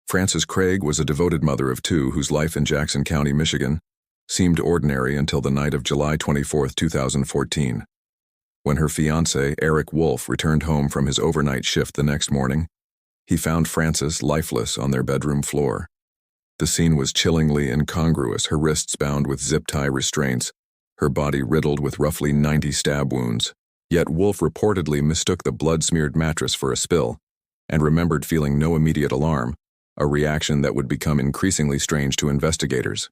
Frances Craig was a devoted mother of two whose life in Jackson County, Michigan, seemed ordinary until the night of July 24, 2014. When her fiancé, Eric Wolf, returned home from his overnight shift the next morning, he found Frances lifeless on their bedroom floor. The scene was chillingly incongruous, her wrists bound with zip-tie restraints, her body riddled with roughly 90 stab wounds. Yet Wolf reportedly mistook the blood-smeared mattress for a spill and remembered feeling no immediate alarm, a reaction that would become increasingly strange to investigators.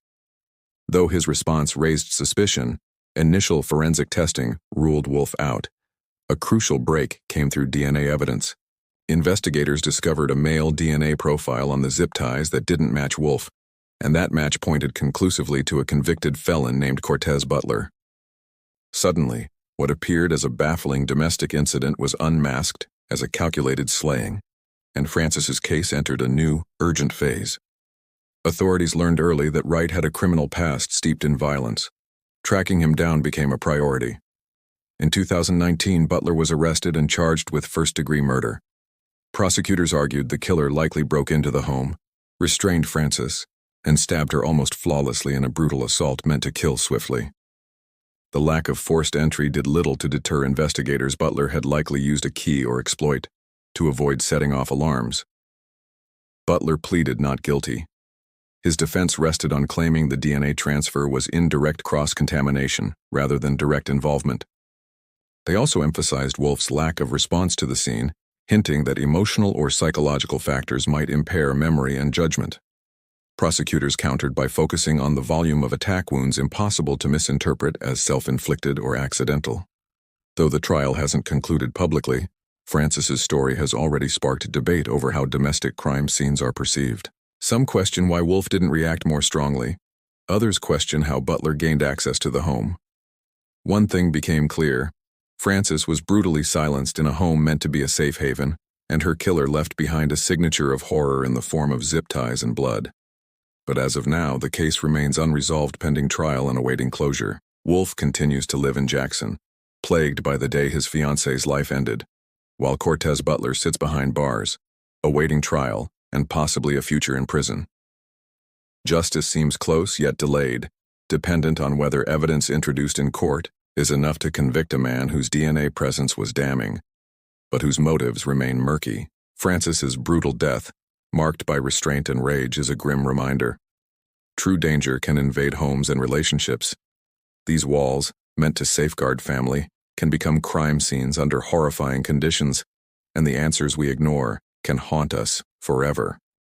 Though his response raised suspicion, initial forensic testing ruled Wolf out. A crucial break came through DNA evidence. Investigators discovered a male DNA profile on the zip ties that didn't match Wolf, and that match pointed conclusively to a convicted felon named Cortez Butler. Suddenly, what appeared as a baffling domestic incident was unmasked as a calculated slaying, and Frances's case entered a new, urgent phase. Authorities learned early that Wright had a criminal past steeped in violence. Tracking him down became a priority. In 2019, Butler was arrested and charged with first-degree murder. Prosecutors argued the killer likely broke into the home, restrained Frances, and stabbed her almost flawlessly in a brutal assault meant to kill swiftly. The lack of forced entry did little to deter investigators. Butler had likely used a key or exploit to avoid setting off alarms. Butler pleaded not guilty. His defense rested on claiming the DNA transfer was indirect cross-contamination rather than direct involvement. They also emphasized Wolf's lack of response to the scene, hinting that emotional or psychological factors might impair memory and judgment. Prosecutors countered by focusing on the volume of attack wounds impossible to misinterpret as self-inflicted or accidental. Though the trial hasn't concluded publicly, Frances's story has already sparked debate over how domestic crime scenes are perceived. Some question why Wolf didn't react more strongly. Others question how Butler gained access to the home. One thing became clear. Frances was brutally silenced in a home meant to be a safe haven, and her killer left behind a signature of horror in the form of zip ties and blood. But as of now, the case remains unresolved pending trial and awaiting closure. Wolf continues to live in Jackson, plagued by the day his fiancée's life ended, while Cortez Butler sits behind bars, awaiting trial and possibly a future in prison. Justice seems close yet delayed, dependent on whether evidence introduced in court is enough to convict a man whose DNA presence was damning, but whose motives remain murky. Frances's brutal death, marked by restraint and rage, is a grim reminder. True danger can invade homes and relationships. These walls, meant to safeguard family, can become crime scenes under horrifying conditions, and the answers we ignore can haunt us forever.